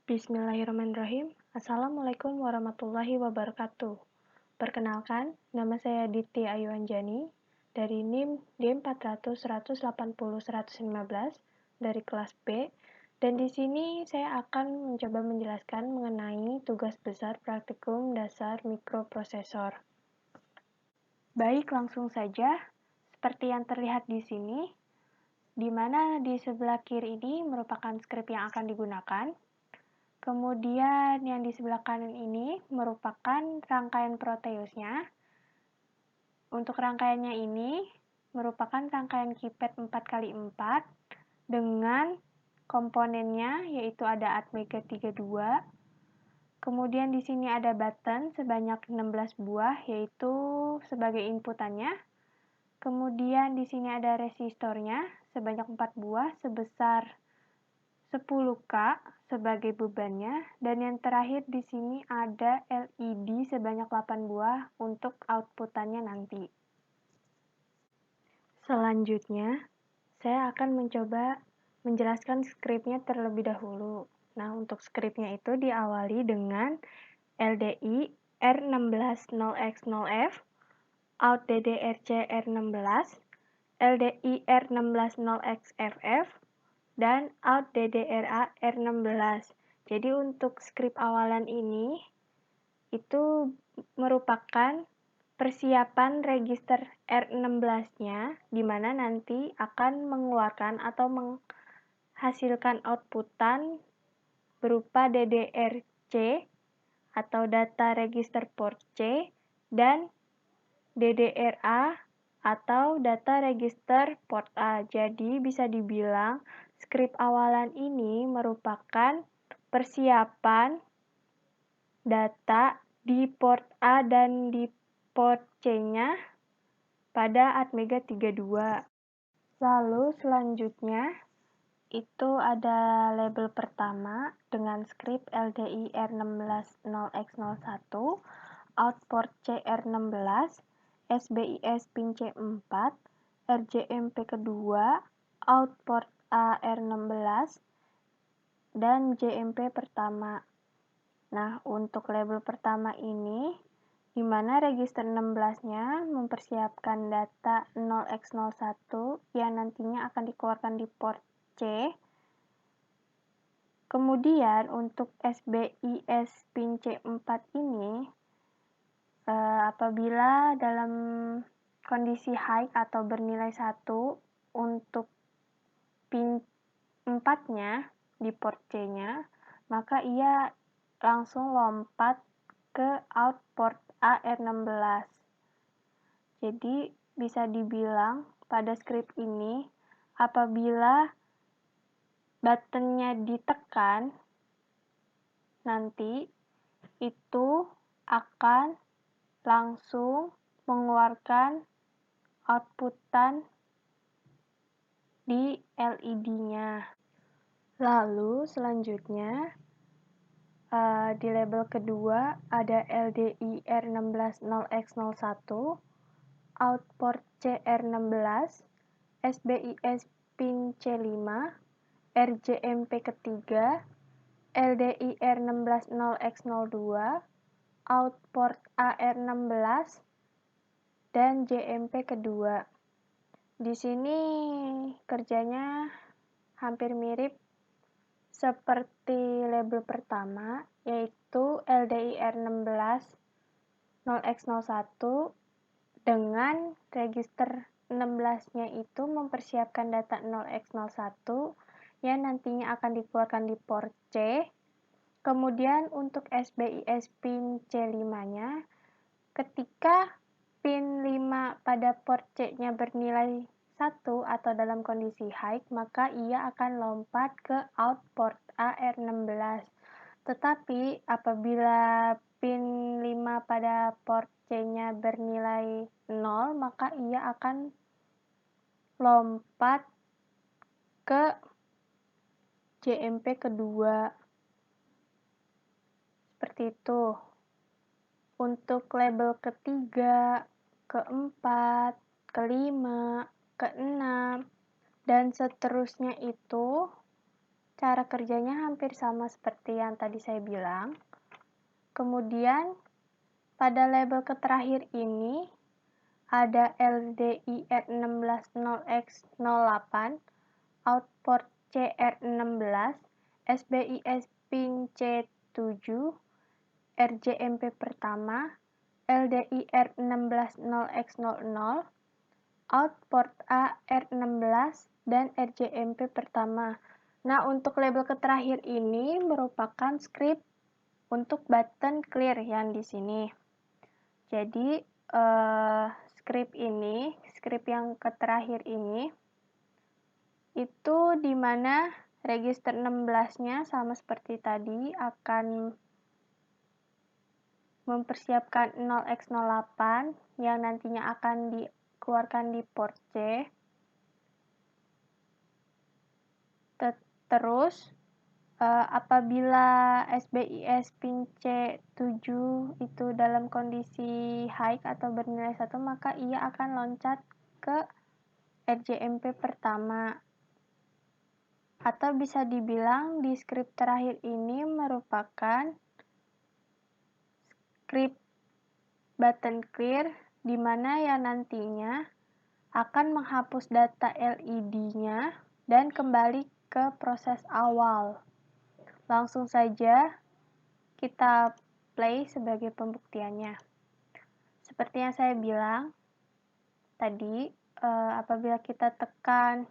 Bismillahirrahmanirrahim. Assalamualaikum warahmatullahi wabarakatuh. Perkenalkan, nama saya Diti Ayu Anjani dari NIM D400 180 115 dari kelas B, dan di sini saya akan mencoba menjelaskan mengenai tugas besar praktikum dasar mikroprosesor. Baik, langsung saja. Seperti yang terlihat di sini, di mana di sebelah kiri ini merupakan skrip yang akan digunakan. Kemudian yang di sebelah kanan ini merupakan rangkaian Proteusnya. Untuk rangkaiannya ini merupakan rangkaian KeyPad 4x4 dengan komponennya yaitu ada Atmega 32. Kemudian di sini ada button sebanyak 16 buah yaitu sebagai inputannya. Kemudian di sini ada resistornya sebanyak 4 buah sebesar 10K sebagai bebannya, dan yang terakhir di sini ada LED sebanyak 8 buah untuk outputannya nanti. Selanjutnya, saya akan mencoba menjelaskan skripnya terlebih dahulu. Nah, untuk skripnya itu diawali dengan LDI R160X0F, out DDRC R16, LDI R160XFF, dan out DDRA R16. Jadi untuk skrip awalan ini itu merupakan persiapan register R16-nya, di mana nanti akan mengeluarkan atau menghasilkan outputan berupa DDRC atau data register port C dan DDRA atau data register port A. Jadi bisa dibilang skrip awalan ini merupakan persiapan data di port A dan di port C-nya pada Atmega 32. Lalu selanjutnya itu ada label pertama dengan skrip LDI R160X01, out port C R16, SBIS pin C4, RJMP kedua, out port A R16, dan JMP pertama. Nah, untuk label pertama ini, di mana register 16-nya mempersiapkan data 0x01 yang nantinya akan dikeluarkan di port C. Kemudian untuk SBIS pin C4 ini, apabila dalam kondisi high atau bernilai 1 untuk pin 4-nya di port C-nya, maka ia langsung lompat ke out port AR16. Jadi bisa dibilang pada skrip ini apabila buttonnya ditekan, nanti itu akan langsung mengeluarkan outputan di LED-nya. Lalu selanjutnya di label kedua ada LDI R160X01, out port CR16, SBIS pin C5, RJMP ketiga, LDI R160X02, out port AR16, dan JMP kedua. Di sini kerjanya hampir mirip seperti label pertama, yaitu LDI R16 0x01 dengan register 16-nya itu mempersiapkan data 0x01 yang nantinya akan dikeluarkan di port C. Kemudian untuk SBIS pin C5-nya, ketika pin 5 pada port C-nya bernilai 1 atau dalam kondisi high, maka ia akan lompat ke out port AR16. Tetapi apabila pin 5 pada port C-nya bernilai 0, maka ia akan lompat ke JMP kedua. Seperti itu. Untuk label ketiga, keempat, kelima, keenam, dan seterusnya itu cara kerjanya hampir sama seperti yang tadi saya bilang. Kemudian, pada label terakhir ini, ada LDIR160X08, outport CR16, SBIS pin C7, RJMP pertama, LDIR160X00, outport A R16, dan RJMP pertama. Nah, untuk label terakhir ini merupakan script untuk button clear yang di sini. Jadi, script yang terakhir ini, itu dimana register 16-nya sama seperti tadi akan mempersiapkan 0x08 yang nantinya akan dikeluarkan di port C. Terus, apabila SBIS pin C7 itu dalam kondisi high atau bernilai 1, maka ia akan loncat ke RJMP pertama. Atau bisa dibilang di script terakhir ini merupakan script button clear, di mana yang nantinya akan menghapus data LED-nya dan kembali ke proses awal. Langsung saja kita play sebagai pembuktiannya. Seperti yang saya bilang tadi, apabila kita tekan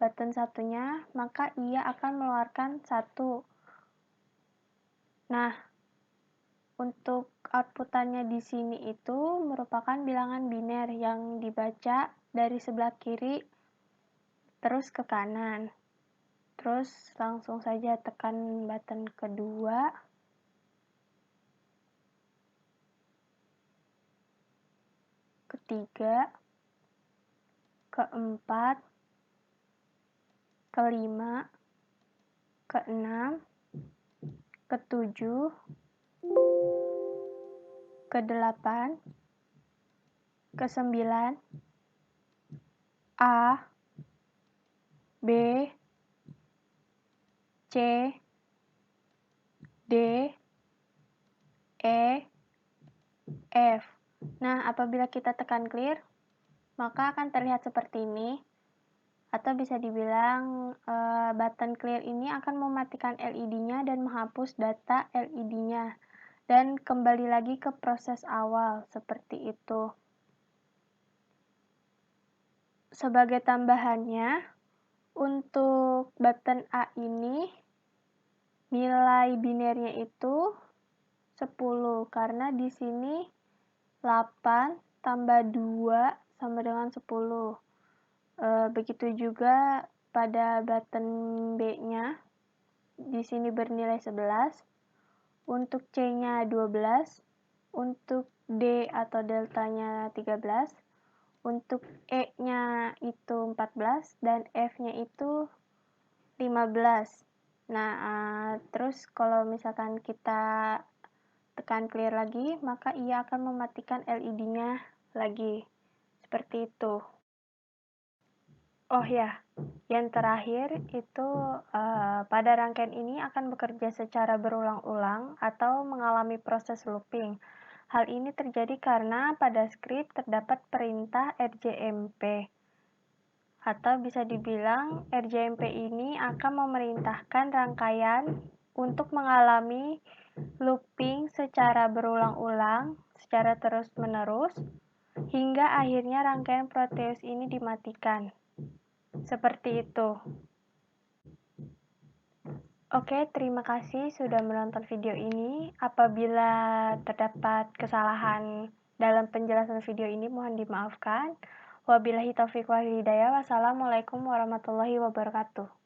button satunya, maka ia akan mengeluarkan 1. Nah, untuk outputannya di sini itu merupakan bilangan biner yang dibaca dari sebelah kiri terus ke kanan. Terus langsung saja tekan button kedua. Ketiga, keempat, kelima, keenam, ketujuh, kedelapan, kesembilan, A, B, C, D, E, F. Nah, apabila kita tekan clear, maka akan terlihat seperti ini. Atau bisa dibilang button clear ini akan mematikan LED-nya dan menghapus data LED-nya. Dan kembali lagi ke proses awal, seperti itu. Sebagai tambahannya, untuk button A ini, nilai binernya itu 10, karena di sini 8 tambah 2 sama dengan 10. Begitu juga pada button B-nya, di sini bernilai 11, untuk C-nya 12, untuk D atau deltanya 13, untuk E-nya itu 14, dan F-nya itu 15. Nah, terus kalau misalkan kita tekan clear lagi, maka ia akan mematikan LED-nya lagi. Seperti itu. Oh ya, yang terakhir itu pada rangkaian ini akan bekerja secara berulang-ulang atau mengalami proses looping. Hal ini terjadi karena pada script terdapat perintah RJMP. Atau bisa dibilang RJMP ini akan memerintahkan rangkaian untuk mengalami looping secara berulang-ulang, secara terus-menerus, hingga akhirnya rangkaian Proteus ini dimatikan. Seperti itu. Oke, terima kasih sudah menonton video ini. Apabila terdapat kesalahan dalam penjelasan video ini, mohon dimaafkan. Wabillahi taufiq wal hidayah. Wassalamualaikum warahmatullahi wabarakatuh.